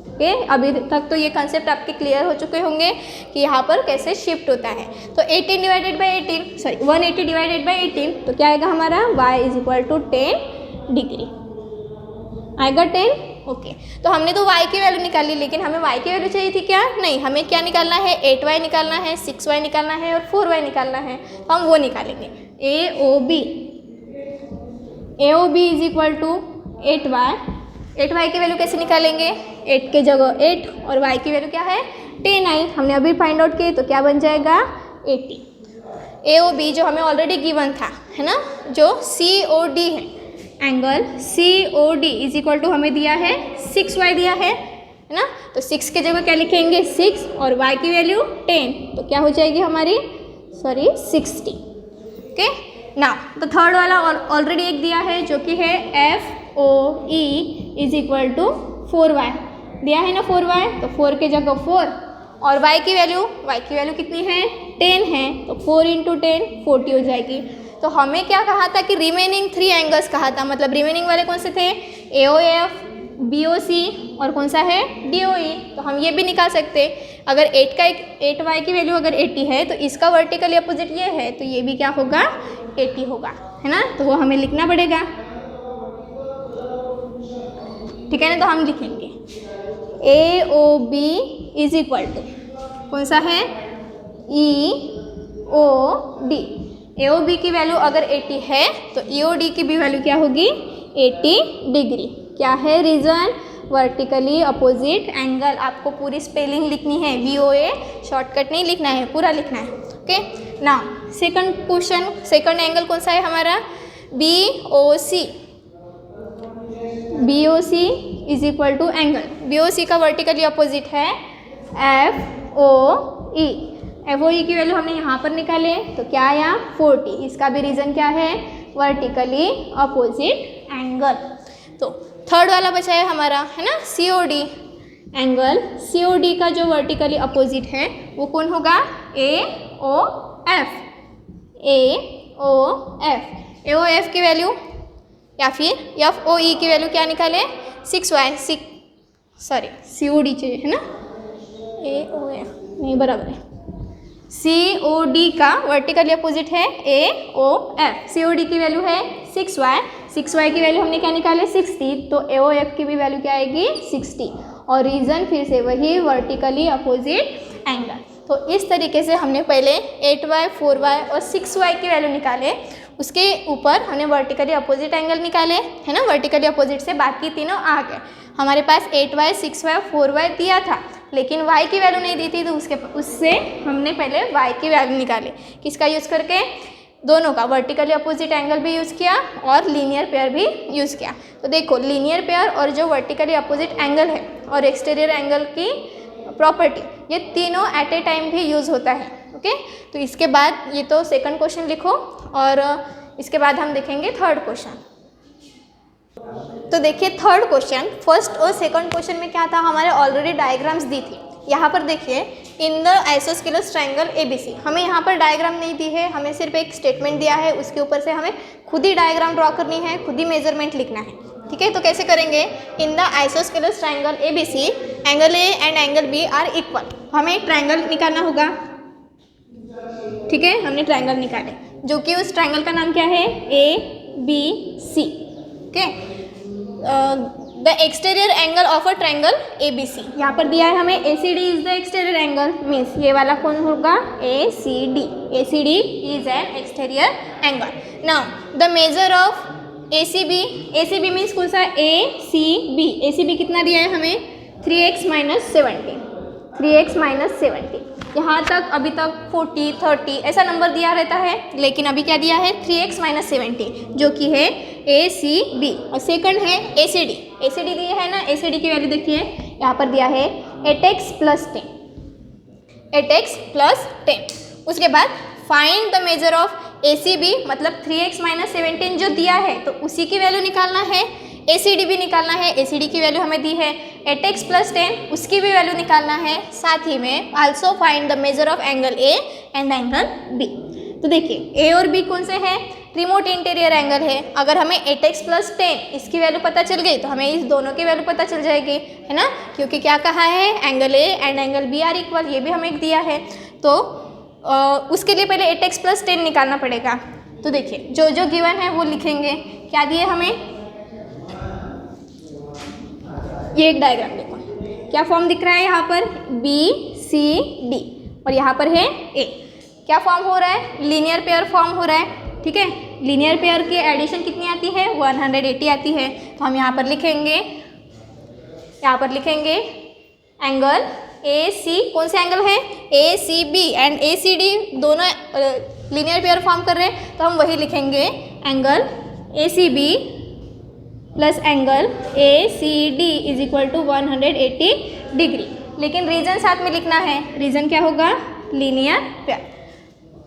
ओके। अभी तक तो ये कंसेप्ट आपके क्लियर हो चुके होंगे कि यहाँ पर कैसे शिफ्ट होता है। तो 18 divided by 18 sorry 180 divided by 18 तो क्या आएगा हमारा y is equal to 10 degree आएगा 10, ओके। तो हमने तो y की वैल्यू निकाली, लेकिन हमें y की वैल्यू चाहिए थी क्या, नहीं, हमें क्या निकालना है 8y निकालना है, 6y निकालना है और 4y निकालना है। तो हम वो निकालेंगे AOB is equal to 8y की वैल्यू कैसे निकालेंगे, 8 के जगह 8 और y की वैल्यू क्या है 10 आई, हमने अभी फाइंड आउट किए। तो क्या बन जाएगा 80। AOB जो हमें ऑलरेडी गिवन था, है ना, जो COD है, angle COD is equal to हमें दिया है 6y दिया है ना। तो 6 के जगह क्या लिखेंगे 6 और y की वैल्यू 10, तो क्या हो जाएगी हमारी 60, ओके ना। तो थर्ड वाला ऑलरेडी एक दिया है जो कि है FOE is equal to 4y दिया है ना 4y, तो 4 के जगह 4 और y की वैल्यू कितनी है 10 है, तो 4 × 10 40 हो जाएगी। तो हमें क्या कहा था कि रिमेनिंग 3 एंगल्स कहा था, मतलब रिमेनिंग वाले कौन से थे AOF, BOC और कौन सा है DOE। तो हम ये भी निकाल सकते, अगर 8y की वैल्यू अगर 80 है तो इसका वर्टिकली अपोजिट ये है, तो ये भी क्या होगा 80 होगा, है ना। तो वो हमें लिखना पड़ेगा, ठीक है ना। तो हम लिखेंगे AOB इज इक्वल टू कौन सा है EOD। AOB की वैल्यू अगर 80 है तो EOD की भी वैल्यू क्या होगी 80 डिग्री। क्या है रीज़न, वर्टिकली अपोजिट एंगल। आपको पूरी स्पेलिंग लिखनी है, VOA शॉर्टकट नहीं लिखना है, पूरा लिखना है। ओके ना। सेकंड क्वेश्चन, सेकंड एंगल कौन सा है हमारा BOC। BOC is equal to angle, BOC का वर्टिकली अपोजिट है FOE। FOE की वैल्यू हमने यहाँ पर निकाले तो क्या आया 40। इसका भी रीज़न क्या है, वर्टिकली अपोजिट एंगल। तो थर्ड वाला बचा है हमारा, है ना, COD एंगल। COD का जो वर्टिकली अपोजिट है वो कौन होगा AOF। AOF की वैल्यू या फिर FOE की वैल्यू क्या निकाले 6y, COD चाहिए, है ना, AOF नहीं बराबर है। COD का वर्टिकली अपोजिट है AOF। COD की वैल्यू है 6y, 6y की वैल्यू हमने क्या निकाले 60, तो AOF की भी वैल्यू क्या आएगी 60। और रीज़न फिर से वही वर्टिकली अपोजिट एंगल। तो इस तरीके से हमने पहले 8y, 4y और 6y की वैल्यू निकाले, उसके ऊपर हमने वर्टिकली अपोजिट एंगल निकाले, है ना। वर्टिकली अपोजिट से बाकी तीनों आ गए। हमारे पास 8y, 6y, 4y दिया था, लेकिन y की वैल्यू नहीं दी थी, तो उससे हमने पहले y की वैल्यू निकाले। किसका यूज़ करके, दोनों का, वर्टिकली अपोजिट एंगल भी यूज़ किया और लीनियर पेयर भी यूज़ किया। तो देखो लीनियर पेयर और जो वर्टिकली अपोजिट एंगल है और एक्सटीरियर एंगल की प्रॉपर्टी, ये तीनों एट ए टाइम भी यूज़ होता है। ओके, तो इसके बाद ये तो सेकंड क्वेश्चन लिखो और इसके बाद हम देखेंगे थर्ड क्वेश्चन। तो देखिए थर्ड क्वेश्चन, फर्स्ट और सेकंड क्वेश्चन में क्या था, हमारे ऑलरेडी डायग्राम्स दी थी। यहाँ पर देखिए इन द आइसोस्केलस ट्रायंगल ABC, हमें यहाँ पर डायग्राम नहीं दी है, हमें सिर्फ एक स्टेटमेंट दिया है, उसके ऊपर से हमें खुद ही डायग्राम ड्रॉ करनी है, खुद ही मेजरमेंट लिखना है। ठीक है, तो कैसे करेंगे, in the isosceles triangle ABC angle A and angle B are equal. हमें एक ट्रायंगल निकालना होगा, ठीक है, हमने ट्रायंगल निकाले, जो कि उस ट्रायंगल का नाम क्या है ABC। Okay, the exterior angle of a triangle ABC, यहाँ पर दिया है हमें ACD is the exterior angle, means ये वाला कौन होगा ACD is an exterior angle. Now the measure of ACB means कौन सा ACB कितना दिया है हमें 3x - 70। यहाँ तक अभी तक 40, 30 ऐसा नंबर दिया रहता है, लेकिन अभी क्या दिया है 3x - 70 जो कि है ACB। और सेकंड है ACD दिया है ना, ACD की वैल्यू देखिए यहाँ पर दिया है 8x + 10। उसके बाद find the measure of ACB, मतलब 3x - 17 जो दिया है तो उसी की वैल्यू निकालना है। ACD भी निकालना है, ACD की वैल्यू हमें दी है 8x + 10, उसकी भी वैल्यू निकालना है। साथ ही में also find the measure of angle A and angle B। तो देखिए A और B कौन से हैं, रिमोट इंटीरियर एंगल है। अगर हमें 8x + 10 इसकी वैल्यू पता चल गई तो हमें इस दोनों की वैल्यू पता चल जाएगी, है ना, क्योंकि क्या कहा है angle A and angle B are equal, ये भी हमें दिया है। तो उसके लिए पहले 8x + 10 निकालना पड़ेगा। तो देखिए जो जो गिवन है वो लिखेंगे। क्या दिए हमें, ये एक डायग्राम देखो, क्या फॉर्म दिख रहा है यहाँ पर BCD और यहाँ पर है A। क्या फॉर्म हो रहा है, लीनियर पेयर फॉर्म हो रहा है। ठीक है, लीनियर पेयर की एडिशन कितनी आती है 180 आती है। तो हम यहाँ पर लिखेंगे एंगल AC, कौन से एंगल है ACB एंड ACD दोनों लीनियर पेयर फॉर्म कर रहे हैं, तो हम वही लिखेंगे angle ACB + angle ACD is equal to 180 degree. लेकिन रीजन साथ में लिखना है, रीजन क्या होगा लीनियर पेयर।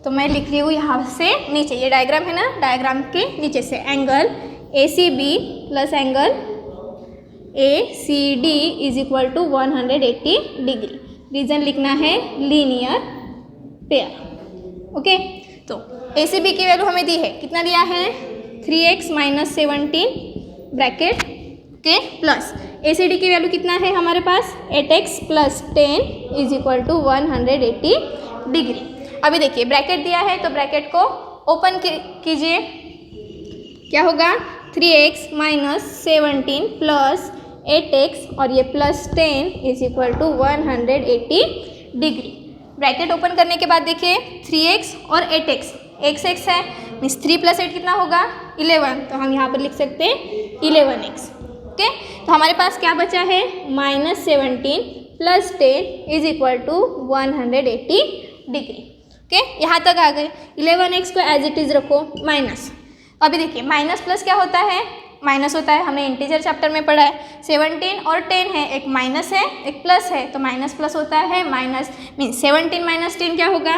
तो मैं लिख रही हूँ यहाँ से नीचे, ये डायग्राम है ना, डायग्राम के नीचे से angle ACB + angle ACD is equal to 180 degree. Reason लिखना है लीनियर पेयर। ओके, तो ACB की वैल्यू हमें दी है, कितना दिया है 3x - 17 ब्रैकेट के प्लस ACD की वैल्यू कितना है हमारे पास 8x + 10 = 180 डिग्री। अभी देखिए ब्रैकेट दिया है तो ब्रैकेट को ओपन कीजिए, क्या होगा 3x - 17 + 8x और ये +10 = 180 डिग्री। ब्रैकेट ओपन करने के बाद देखिए 3x और 8x x है, मीन्स 3 + 8 कितना होगा 11, तो हम यहाँ पर लिख सकते हैं 11x। ओके, तो हमारे पास क्या बचा है -17 + 10 = 180 डिग्री। ओके, यहाँ तक आ गए। 11x को एज इट इज़ रखो माइनस। अभी देखिए माइनस प्लस क्या होता है, माइनस होता है, हमने इंटीजर चैप्टर में पढ़ा है। 17 और 10 है, एक माइनस है एक प्लस है, तो माइनस प्लस होता है माइनस, मीन्स 17 - 10 क्या होगा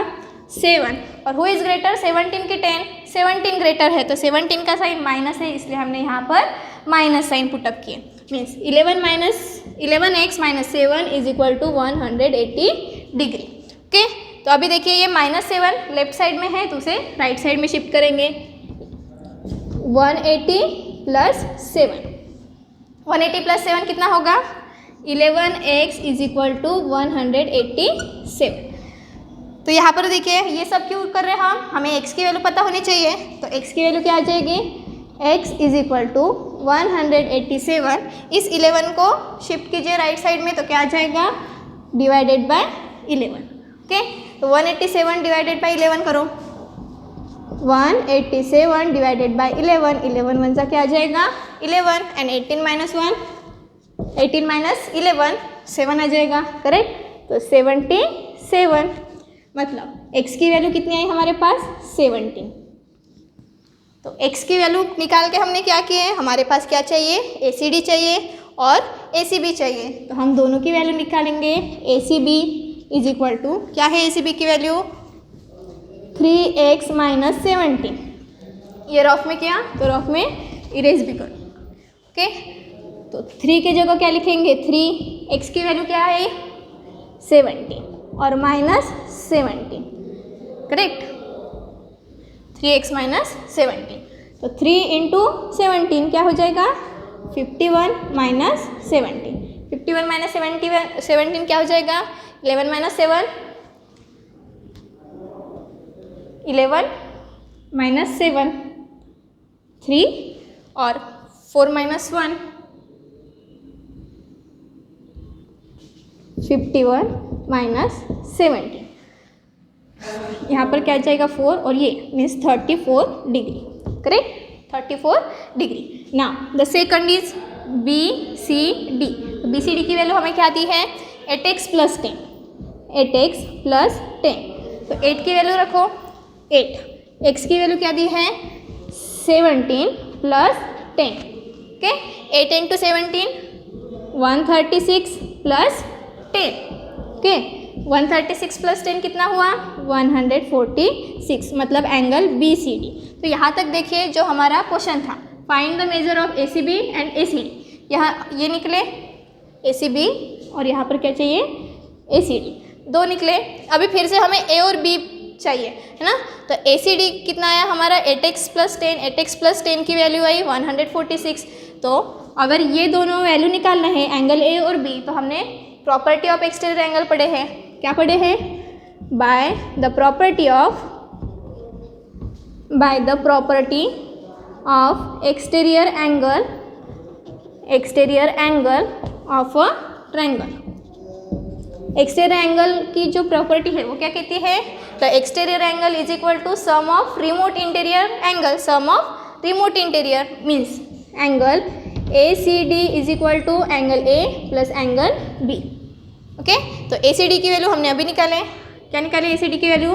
7। और हु इज़ ग्रेटर 17 की 10, 17 ग्रेटर है तो 17 का साइन माइनस है, इसलिए हमने यहाँ पर माइनस साइन पुटअप किए। Means 11x - 7 = 180 degree. ओके, तो अभी देखिए ये -7 लेफ्ट साइड में है तो उसे राइट साइड में शिफ्ट करेंगे। 180 + 7, 180 + 7 कितना होगा 11x = 187। तो यहाँ पर देखिए ये सब क्यों कर रहे हैं हमें x की वैल्यू पता होनी चाहिए, तो x की वैल्यू क्या आ जाएगी x = 187। इस 11 को शिफ्ट कीजिए राइट साइड में तो क्या आ जाएगा /11। ओके, तो 187 / 11 करो, 187 / 11, 11 1 सा क्या आ जाएगा 11 एंड 18 - 1, 18 - 11 7 आ जाएगा, करेक्ट। तो 77, मतलब x की वैल्यू कितनी आई हमारे पास 17। तो x की वैल्यू निकाल के हमने क्या किया है, हमारे पास क्या चाहिए ACD चाहिए और ACB चाहिए, तो हम दोनों की वैल्यू निकालेंगे। ACB = क्या है ACB की वैल्यू 3x - 17। ये रफ में किया तो रफ में इरेज भी करो। ओके, तो 3 की जगह क्या लिखेंगे 3, x की वैल्यू क्या है 17 और -17, करेक्ट। 3x - 17, तो 3 × 17 क्या हो जाएगा 51 - 17, 51 - 17 क्या हो जाएगा 11 - 7, 11 - 7 3 और 4 - 1 51 - 17। यहाँ पर क्या जाएगा 4 और ये means 34 degree, correct 34 degree. Now the second is BCD। तो BCD की वैल्यू हमें क्या दी है 8x + 10, 8x + 10, तो 8 की वैल्यू रखो 8, x की वैल्यू क्या दी है 17 + 10। ओके, 8 × 17 136 + 10। ओके, 136 + 10 कितना हुआ 146, मतलब एंगल BCD। तो यहाँ तक देखिए जो हमारा क्वेश्चन था, find the measure of ACB and ACD। यहाँ ये निकले ACB और यहाँ पर क्या चाहिए ACD, दो निकले। अभी फिर से हमें A और B चाहिए, है ना। तो ACD कितना आया हमारा 8x + 10, 8x + 10 की वैल्यू आई 146। तो अगर ये दोनों वैल्यू निकालना है एंगल A और B, तो हमने प्रॉपर्टी ऑफ एक्सटीरियर एंगल पढ़े हैं। क्या पढ़े हैं by the property of exterior angle of a triangle. Exterior angle की जो प्रॉपर्टी है वो क्या कहती है, the exterior angle is equal to sum of remote interior angle. Sum of remote interior means angle ACD is equal to angle A + angle B। Okay, तो ACD की value हमने अभी निकाले, क्या निकाले ACD की वैल्यू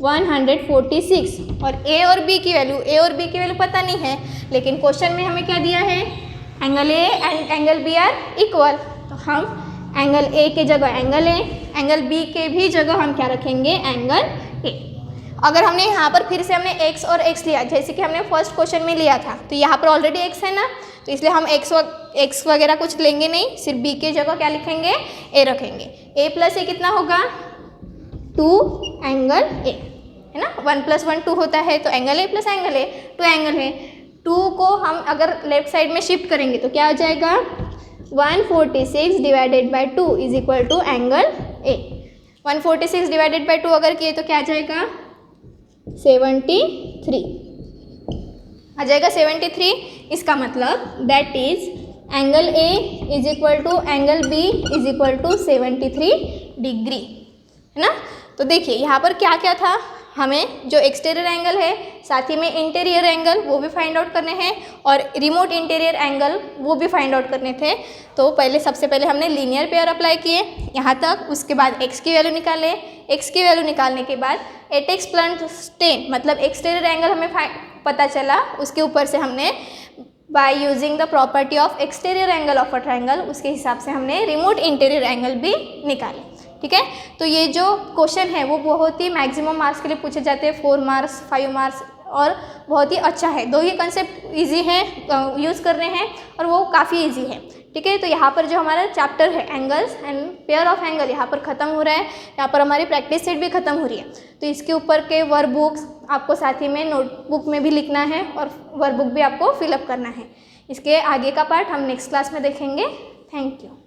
146 और A और B की वैल्यू पता नहीं है, लेकिन क्वेश्चन में हमें क्या दिया है angle A and angle B are equal. तो हम एंगल A के जगह एंगल A, एंगल B के भी जगह हम क्या रखेंगे एंगल A। अगर हमने यहाँ पर फिर से हमने x और x लिया, जैसे कि हमने फर्स्ट क्वेश्चन में लिया था, तो यहाँ पर ऑलरेडी x है ना, तो इसलिए हम x वगैरह कुछ लेंगे नहीं, सिर्फ b के जगह क्या लिखेंगे a रखेंगे। a + a कितना होगा 2 एंगल a, है ना। 1 + 1 2 होता है, तो angle a + angle a 2 angle है। 2 को हम अगर लेफ्ट साइड में शिफ्ट करेंगे तो क्या आ जाएगा 146 divided by 2 is equal to angle A. 146 divided by 2 अगर किए तो क्या आ जाएगा 73 आ जाएगा 73। इसका मतलब that is angle A is equal to angle B is equal to 73 degree, है ना। तो देखिए यहाँ पर क्या क्या था, हमें जो एक्सटीरियर एंगल है साथ ही में इंटीरियर एंगल वो भी फाइंड आउट करने हैं और रिमोट इंटीरियर एंगल वो भी फाइंड आउट करने थे। तो सबसे पहले हमने लीनियर पेयर अप्लाई किए यहाँ तक, उसके बाद x की वैल्यू निकाले। x की वैल्यू निकालने के बाद एट एक्स प्लस 10 मतलब एक्सटीरियर एंगल हमें पता चला, उसके ऊपर से हमने by using the property of exterior angle of a triangle उसके हिसाब से हमने रिमोट इंटीरियर एंगल भी निकाले। ठीक है, तो ये जो क्वेश्चन है वो बहुत ही मैक्सिमम मार्क्स के लिए पूछे जाते हैं, 4 मार्क्स 5 मार्क्स, और बहुत ही अच्छा है। दो ये कंसेप्ट इजी है यूज़ करने हैं और वो काफ़ी इजी है। ठीक है, तो यहाँ पर जो हमारा चैप्टर है angles and pair of angle यहाँ पर ख़त्म हो रहा है। यहाँ पर हमारी प्रैक्टिस सेट भी ख़त्म हो रही है। तो इसके ऊपर के वर्क बुक्स आपको साथ ही में नोटबुक में भी लिखना है और वर्क बुक भी आपको फिलअप करना है। इसके आगे का पार्ट हम नेक्स्ट क्लास में देखेंगे। Thank you.